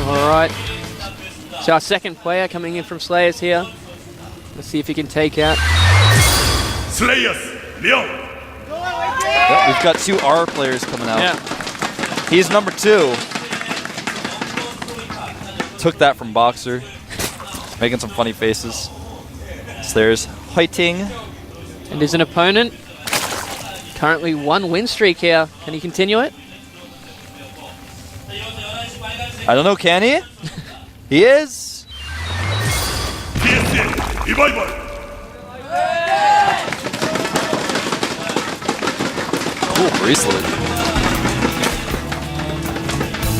Alright. So our second player coming in from Slayers here. Let's see if he can take out Slayers, Leon. Yep, we've got 2 R players coming out. Yeah. He's number 2. Took that from Boxer. Making some funny faces. Slayers fighting. And there's an opponent. Currently 1 win streak here. Can he continue it? I don't know, can he? He is. GSTL, revival. Cool bracelet.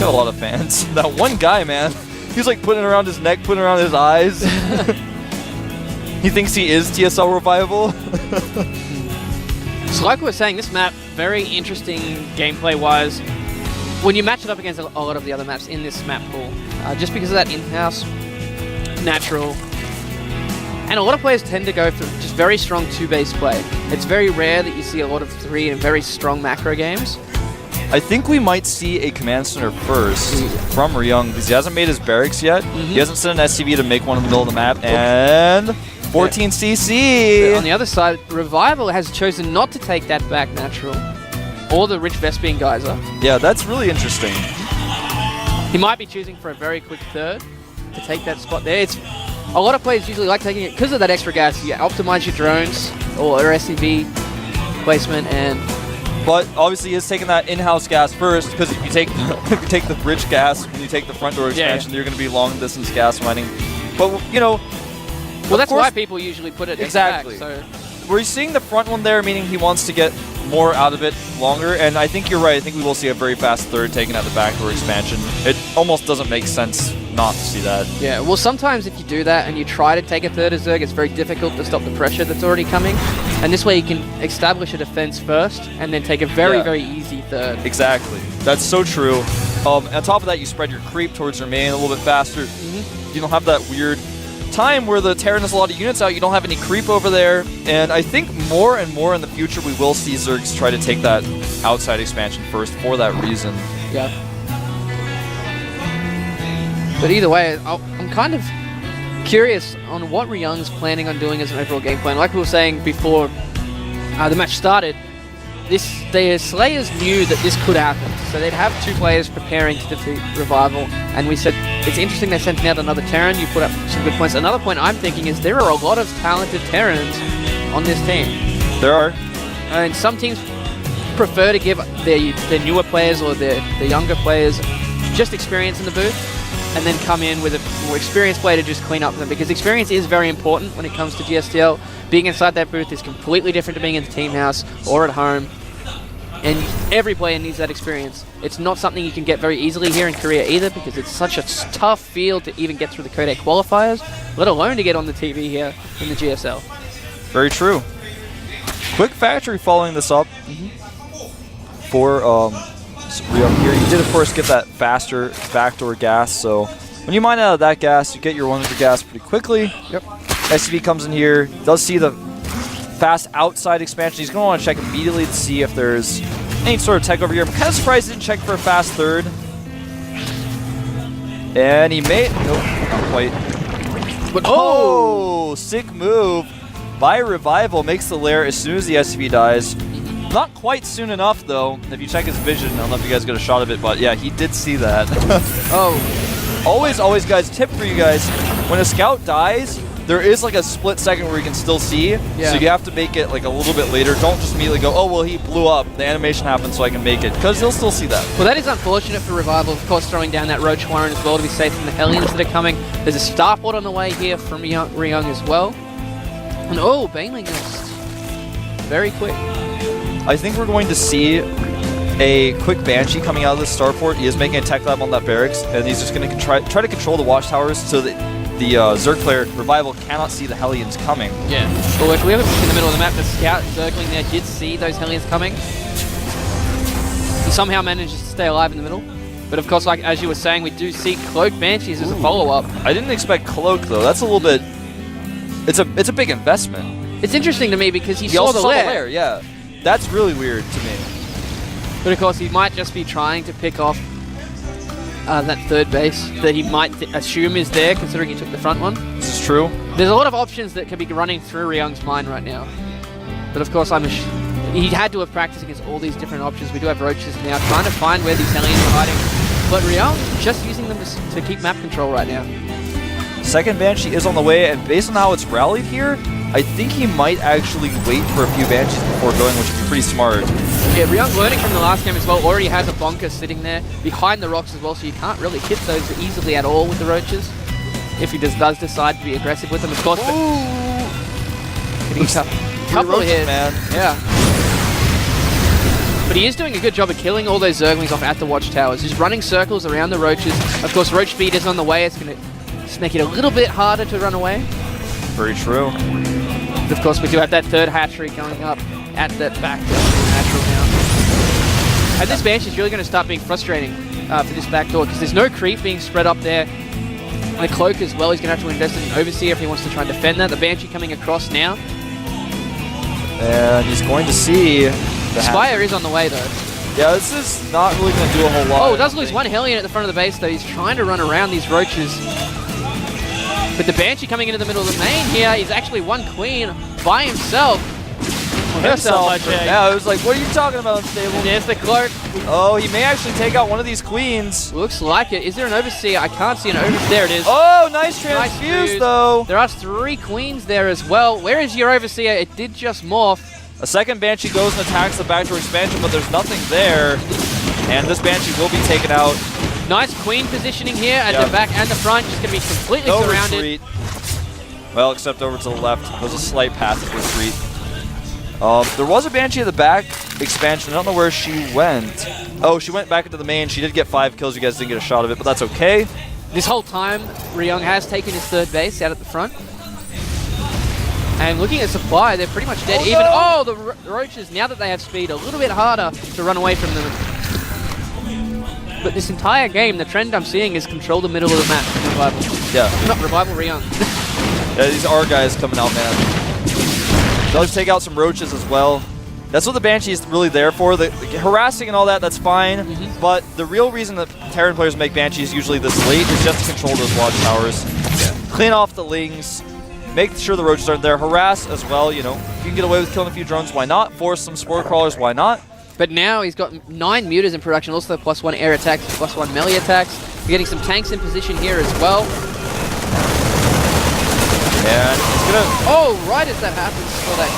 Got a lot of fans. That one guy, man. He's like putting it around his neck, putting it around his eyes. He thinks he is TSL Revival. So like we were saying, this map, very interesting gameplay-wise. When you match it up against a lot of the other maps in this map pool, just because of that in-house, natural, and a lot of players tend to go for just very strong 2-base play. It's very rare that you see a lot of 3 in very strong macro games. I think we might see a command center first from Ryung because he hasn't made his barracks yet. He hasn't sent an SCV to make one in the middle of the map, and 14 CC. But on the other side, Revival has chosen not to take that back natural, or the Rich Vespian Geyser. Yeah, that's really interesting. He might be choosing for a very quick third to take that spot there. It's a lot of players usually like taking it because of that extra gas. You optimize your drones or SCV placement, and but obviously, he is taking that in-house gas first because if you take the bridge gas when you take the front door expansion, you're going to be long-distance gas mining. But you know, well, that's why people usually put it exactly. Back, so. We're seeing the front one there, meaning he wants to get more out of it longer, and I think you're right. I think we will see a very fast third taking out the backdoor expansion. It almost doesn't make sense not to see that. Yeah, well, sometimes if you do that and you try to take a third as Zerg, it's very difficult to stop the pressure that's already coming. And this way you can establish a defense first and then take a very, very easy third. Exactly. That's so true. On top of that, you spread your creep towards your main a little bit faster. You don't have that weird time where the Terran has a lot of units out, you don't have any creep over there, and I think more and more in the future we will see Zergs try to take that outside expansion first for that reason. Yeah. But either way, I'm kind of curious on what Ryung's planning on doing as an overall game plan. Like we were saying before the match started, the Slayers knew that this could happen, so they'd have 2 players preparing to defeat Revival, and we said, it's interesting they're sending out another Terran. You put up some good points. Another point I'm thinking is there are a lot of talented Terrans on this team. There are. And some teams prefer to give their newer players or their younger players just experience in the booth and then come in with a more experienced player to just clean up them, because experience is very important when it comes to GSTL. Being inside that booth is completely different to being in the team house or at home. And every player needs that experience. It's not something you can get very easily here in Korea either, because it's such a tough field to even get through the Codec qualifiers, let alone to get on the TV here in the GSL. Very true. Quick factory following this up for Ryung here. You did, of course, get that faster backdoor gas, so when you mine out of that gas, you get your 100 gas pretty quickly. Yep. SCV comes in here, does see the fast outside expansion. He's going to want to check immediately to see if there's any sort of tech over here. I'm kind of surprised he didn't check for a fast third. And he may... Nope, not quite. But oh! Sick move by Revival. Makes the lair as soon as the SCV dies. Not quite soon enough, though. If you check his vision, I don't know if you guys got a shot of it, but yeah, he did see that. Always, guys, tip for you guys. When a scout dies, there is like a split second where you can still see, so you have to make it like a little bit later. Don't just immediately go, oh, well, he blew up. The animation happened so I can make it, because he'll still see that. Well, that is unfortunate for Revival, of course, throwing down that Roach Warren as well to be safe from the Hellions that are coming. There's a starport on the way here from Ryung as well. And oh, Baneling Nest. Very quick. I think we're going to see a quick Banshee coming out of the starport. He is making a tech lab on that barracks, and he's just going to try to control the watchtowers so that the Zerg player, Revival, cannot see the Hellions coming. Yeah. Well, if we have in the middle of the map, the scout circling there did see those Hellions coming. He somehow manages to stay alive in the middle. But of course, like as you were saying, we do see Cloak Banshees as a follow-up. I didn't expect Cloak, though. That's a little bit... It's a big investment. It's interesting to me because he saw also the saw lair. the lair, yeah. That's really weird to me. But of course, he might just be trying to pick off that third base that he might assume is there, considering he took the front one. This is true. There's a lot of options that could be running through Ryung's mind right now. But of course, he had to have practiced against all these different options. We do have roaches now, trying to find where these aliens are hiding. But Ryung just using them to keep map control right now. Second Banshee is on the way, and based on how it's rallied here, I think he might actually wait for a few Banshees before going, which would be pretty smart. Yeah, Ryung learning from the last game as well, already has a bunker sitting there behind the rocks as well, so you can't really hit those easily at all with the roaches. If he does decide to be aggressive with them, of course. Getting a couple of hits, man. Yeah. But he is doing a good job of killing all those Zerglings off at the watchtowers. He's running circles around the roaches. Of course, roach speed is on the way. It's going to just make it a little bit harder to run away. Very true. Of course, we do have that third hatchery going up at that back door, natural now. And this Banshee is really going to start being frustrating for this back door because there's no creep being spread up there. And the cloak as well, he's going to have to invest in an overseer if he wants to try and defend that. The Banshee coming across now. And he's going to see the Spire is on the way though. Yeah, this is not really going to do a whole lot. Oh, does lose one Hellion at the front of the base though. He's trying to run around these roaches. But the Banshee coming into the middle of the main here, he's actually one Queen by himself. Yeah, I was like, what are you talking about, Unstable? There's the cloak. Oh, he may actually take out one of these queens. Looks like it. Is there an overseer? I can't see an overseer. There it is. Oh, nice transfuse, though. There are 3 queens there as well. Where is your overseer? It did just morph. A second Banshee goes and attacks the backdoor expansion, but there's nothing there. And this Banshee will be taken out. Nice queen positioning here at the back and the front. Just going to be completely surrounded. Retreat. Well, except over to the left. There's a slight path of retreat. There was a Banshee at the back expansion. I don't know where she went. Oh, she went back into the main. She did get 5 kills. You guys didn't get a shot of it, but that's okay. This whole time, Ryung has taken his third base out at the front. And looking at supply, they're pretty much dead. The roaches, now that they have speed, a little bit harder to run away from them. But this entire game, the trend I'm seeing is control the middle of the map. Revival. Yeah. Not Revival, Ryung. Yeah, these are guys coming out, man. They'll take out some roaches as well. That's what the Banshee is really there for. The harassing and all that, that's fine. But the real reason that Terran players make Banshees usually this late is just to control those watchtowers. Clean off the lings. Make sure the roaches aren't there. Harass as well, you know. If you can get away with killing a few drones, why not? Force some spore crawlers, why not? But now he's got 9 mutas in production, also +1 air attacks, +1 melee attacks. We're getting some tanks in position here as well. And he's gonna... Oh, right as that happens, saw that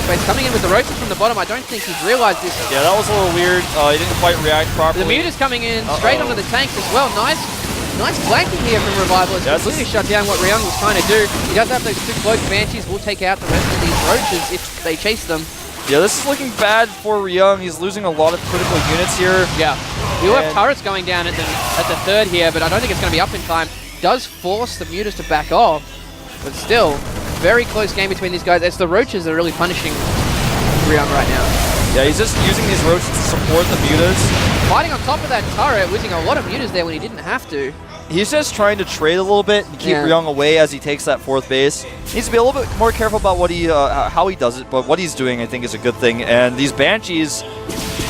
space coming in with the roaches from the bottom. I don't think he's realized this. Yeah, that was a little weird. He didn't quite react properly. The muta's coming in straight onto the tanks as well. Nice flanking here from Revival. It's completely shut down what Ryung was trying to do. He does have those 2 cloaked Banshees. Will take out the rest of these roaches if they chase them. Yeah, this is looking bad for Ryung. He's losing a lot of critical units here. Yeah. We will have turrets going down at the third here, but I don't think it's going to be up in time. Does force the mutas to back off, but still, very close game between these guys. It's the roaches that are really punishing Ryung right now. Yeah, he's just using these roaches to support the mutas. Fighting on top of that turret, losing a lot of mutas there when he didn't have to. He's just trying to trade a little bit and keep Ryung away as he takes that 4th base. He needs to be a little bit more careful about what how he does it, but what he's doing I think is a good thing. And these Banshees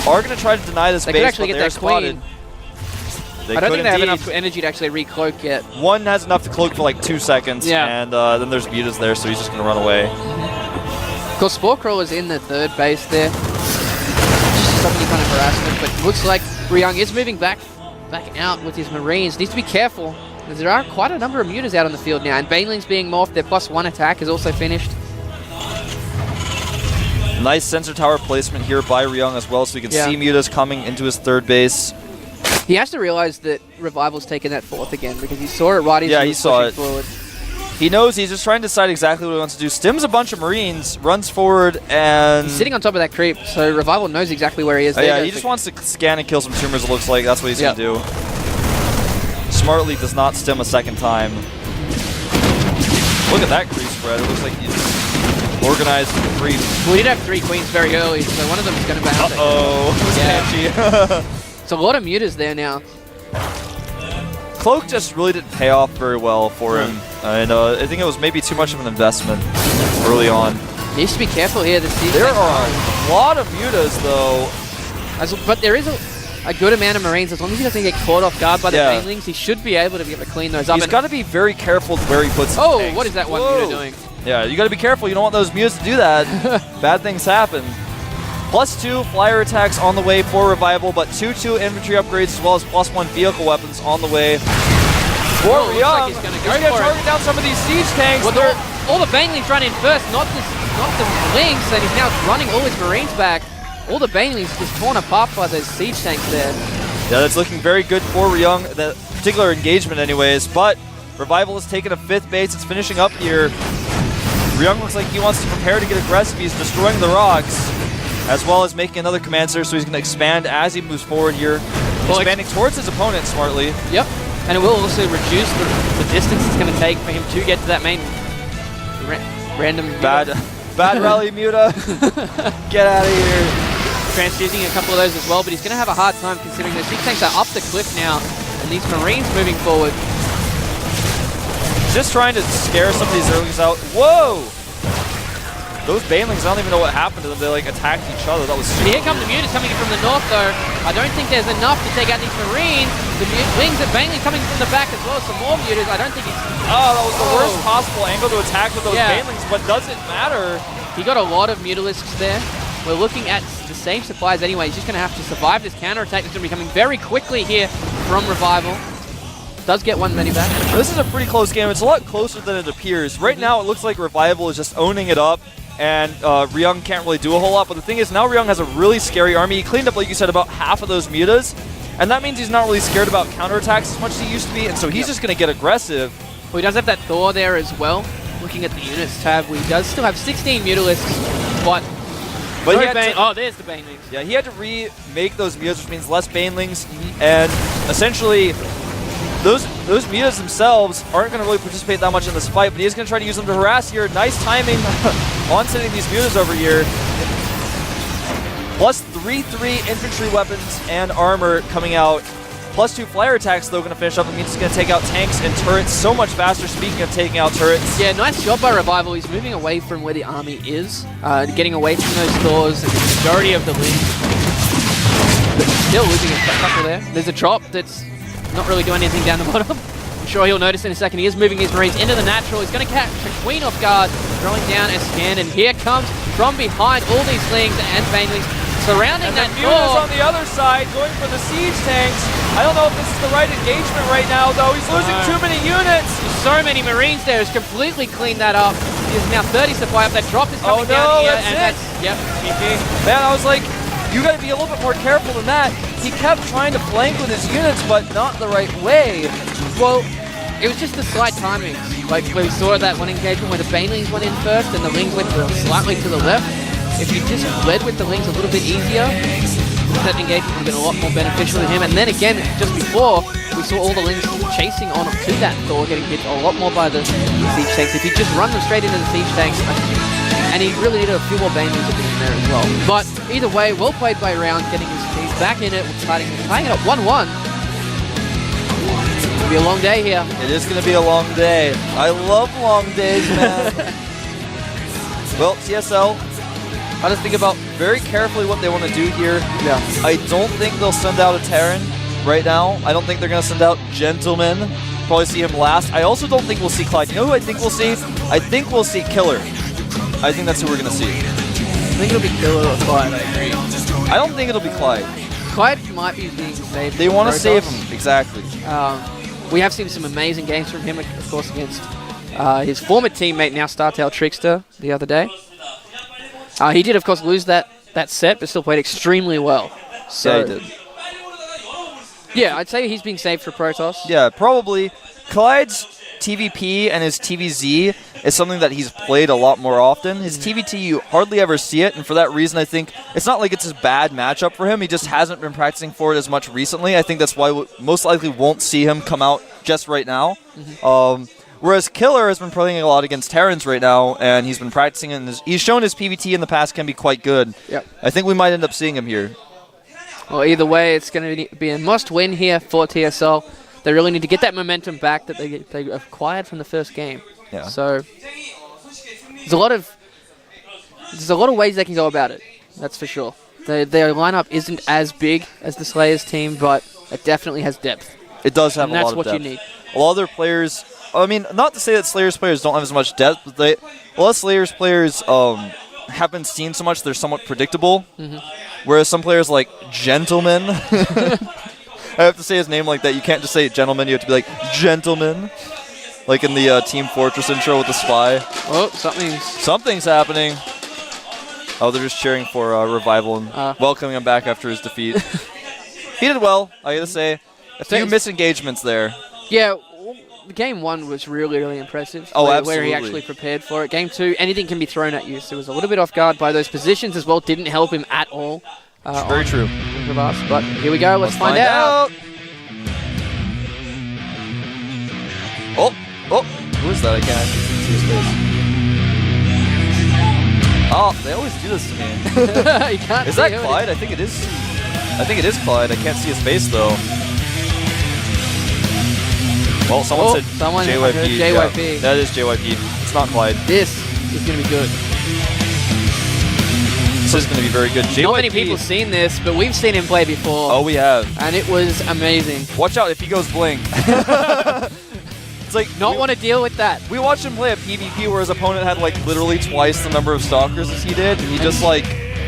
are going to try to deny this base, could actually but get they're that queen. spotted. I don't think they have enough energy to actually re-cloak yet. One has enough to cloak for like 2 seconds, and then there's mutas there, so he's just going to run away. Of course, Spore Crawler's in the 3rd base there. Just stopping any kind of harassment, but looks like Ryung is moving back out with his Marines. Needs to be careful, because there are quite a number of mutas out on the field now, and Banelings being morphed, their +1 attack is also finished. Nice sensor tower placement here by Ryung as well, so we can see mutas coming into his 3rd base. He has to realize that Revival's taken that 4th again, because he saw it right as he was pushing forward. He knows he's just trying to decide exactly what he wants to do. Stims a bunch of Marines, runs forward, and... He's sitting on top of that creep, so Revival knows exactly where he is. Yeah, he just wants to scan and kill some tumors, it looks like. That's what he's going to do. Smartly does not stim a 2nd time. Look at that creep spread. It looks like he's organized creep. Well, he did have 3 queens very early, so one of them is going to bounce. Uh-oh. It's a lot of mutas there now. Cloak just really didn't pay off very well for him. And I think it was maybe too much of an investment early on. Needs to be careful here. The siege There tanks are a lot of mutas, though. but there is a good amount of Marines. As long as he doesn't get caught off guard by the Yeah. banelings, he should be able to be able to clean those up. He's got to be very careful where he puts his Oh, tanks. what is that one Whoa. muta doing? Yeah, you got to be careful. You don't want those mutas to do that. Bad things happen. +2 flyer attacks on the way for Revival, but 2/2 infantry upgrades as well as +1 vehicle weapons on the way. For Oh, looks like Ryung, he's gonna he's go going to for it. target down some of these siege tanks. Well, They're- all the banelings run in first, not the lings, and he's now running all his Marines back. All the banelings just torn apart by those siege tanks there. Yeah, that's looking very good for Ryung, that particular engagement anyways, but Revival has taken a 5th base. It's finishing up here. Ryung looks like he wants to prepare to get aggressive. He's destroying the rocks, as well as making another command center, so he's going to expand as he moves forward here. Well, Expanding towards his opponent smartly. Yep, and it will also reduce the distance it's going to take for him to get to that main random Bad rally, Muta. Get out of here. transfusing a couple of those as well, but he's going to have a hard time considering those siege tanks are up the cliff now, and these Marines moving forward. Just trying to scare some of these earlings out. Whoa! Those banelings, I don't even know what happened to them. They like attacked each other. That was And here come the mutas coming in from the north, though. I don't think there's enough to take out these Marines. The wings of Bangley coming from the back as well. Some more mutas. I don't think he's... Oh, that was the worst possible angle to attack with those Yeah. banelings, but doesn't matter. He got a lot of mutalisks there. We're looking at the same supplies anyway. He's just going to have to survive this counterattack that's going to be coming very quickly here from Revival. Does get one many back. This is a pretty close game. It's a lot closer than it appears. Right now, it looks like Revival is just owning it up, and Ryung can't really do a whole lot. But the thing is, now Ryung has a really scary army. He cleaned up, like you said, about half of those mutas, and that means he's not really scared about counterattacks as much as he used to be, and so he's just going to get aggressive. Well, he does have that Thor there as well. Looking at the units tab, he does still have 16 mutalisks, but But no he had to- oh, there's the Banelings. Yeah, he had to remake those mutas, which means less banelings, and essentially those mutas themselves aren't going to really participate that much in this fight, but he is going to try to use them to harass here. Nice timing on sending these mutas over here. Plus 3/3 infantry weapons and armor coming out. Plus 2 flyer attacks, though, going to finish up. It means he's going to take out tanks and turrets so much faster. Speaking of taking out turrets. Yeah, nice job by Revival. He's moving away from where the army is, getting away from those Thors and the majority of the lead. But still losing a couple there. There's a drop that's not really doing anything down the bottom. I'm sure he'll notice in a second. He is moving his Marines into the natural. He's going to catch a Queen off guard, throwing down a scan, and here comes from behind all these slings and banelings surrounding And that then mutas door. on the other side going for the siege tanks. I don't know if this is the right engagement right now, though. He's losing too many units. So many Marines there. Has completely cleaned that up. He has now 30 supply up. That drop is coming Oh, no, down here. that's And it. that's, yep, GG. Man, I was like, you got to be a little bit more careful than that. He kept trying to flank with his units, but not the right way. Well, it was just the slight timing. Like we saw that one engagement where the Banelings went in first and the Lings went slightly to the left. If you just led with the Lings a little bit easier, that engagement would have been a lot more beneficial to him. And then again, just before, we saw all the Lings chasing on to that Thor, getting hit a lot more by the siege tanks. If he just run them straight into the siege tanks, and he really needed a few more Banelings to be in there as well. But either way, well played by Round, getting his team back in it, tying it up 1-1. It'll be a long day here. It is going to be a long day. I love long days, man. Well, TSL, I just think about very carefully what they want to do here. Yeah. I don't think they'll send out a Terran right now. I don't think they're going to send out Gentleman. Probably see him last. I also don't think we'll see Clyde. You know who I think we'll see? I think we'll see Killer. I think that's who we're going to see. I think it'll be Killer or Clyde, I agree. I don't think it'll be Clyde. Clyde might be being saved. They want to Protoss. save him, exactly. We have seen some amazing games from him, of course, against his former teammate, now StarTale Trickster, the other day. He did, of course, lose that set, but still played extremely well. So, Yeah, he did. Yeah, I'd say he's being saved for Protoss. Yeah, probably. Clyde's TVP and his TVZ is something that he's played a lot more often. His TVT, you hardly ever see it, and for that reason, I think it's not like it's a bad matchup for him. He just hasn't been practicing for it as much recently. I think that's why we most likely won't see him come out just right now. Whereas Killer has been playing a lot against Terrans right now, and he's been practicing, and he's shown his PvT in the past can be quite good. Yep. I think we might end up seeing him here. Well, either way, it's going to be a must-win here for TSL. They really need to get that momentum back that they acquired from the first game. Yeah. So there's a lot of There's a lot of ways they can go about it. That's for sure. Their lineup isn't as big as the Slayers team, but it definitely has depth. It does have And a lot that's of what depth. you need. A lot of their players, I mean, not to say that Slayers players don't have as much depth, but a lot of Slayers players haven't seen so much, they're somewhat predictable. Whereas some players like Gentleman, I have to say his name like that. You can't just say Gentleman, you have to be like Gentleman. Like in the Team Fortress intro with the spy. Oh, Something's happening. Oh, they're just cheering for Revival and welcoming him back after his defeat. He did well, I gotta say. A few misengagements there. Yeah, game 1 was really, really impressive. Oh, where absolutely. he actually prepared for it. Game 2, anything can be thrown at you, so he was a little bit off guard by those positions as well. Didn't help him at all. Very true. But here we go, let's find out. Oh, who is that? I can't actually see his face. Oh, they always do this to me. You can't Is see that who it Clyde? I think it is. I think it is Clyde. I can't see his face though. Well, someone said JYP. JYP. Yeah, that is JYP. It's not Clyde. This is going to be good. This is going to be very good. JYP. Not many people have seen this, but we've seen him play before. Oh, we have. And it was amazing. Watch out if he goes blink. It's like Not want to deal with that. we watched him play a PvP where his opponent had like literally twice the number of stalkers as he did, and he just like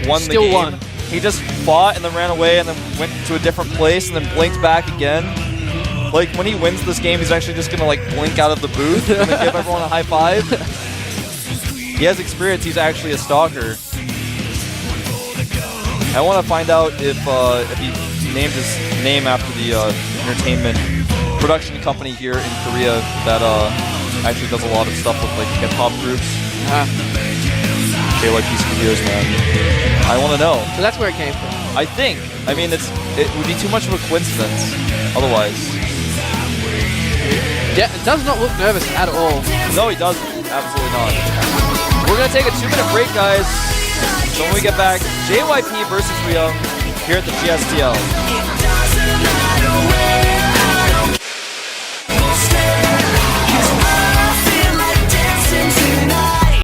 won the game. won. He just fought and then ran away and then went to a different place and then blinked back again. Like when he wins this game, he's actually just gonna like blink out of the booth and then give everyone a high five. He has experience. He's actually a stalker. I want to find out if he named his name after the entertainment production company here in Korea that actually does a lot of stuff with like hip hop groups. JYP Studios, man. I want to know. So that's where it came from. I think. I mean, it would be too much of a coincidence otherwise. Yeah, it does not look nervous at all. No, he doesn't. Absolutely not. We're going to take a 2-minute break, guys. So when we get back, JYP versus Ryung here at the GSTL.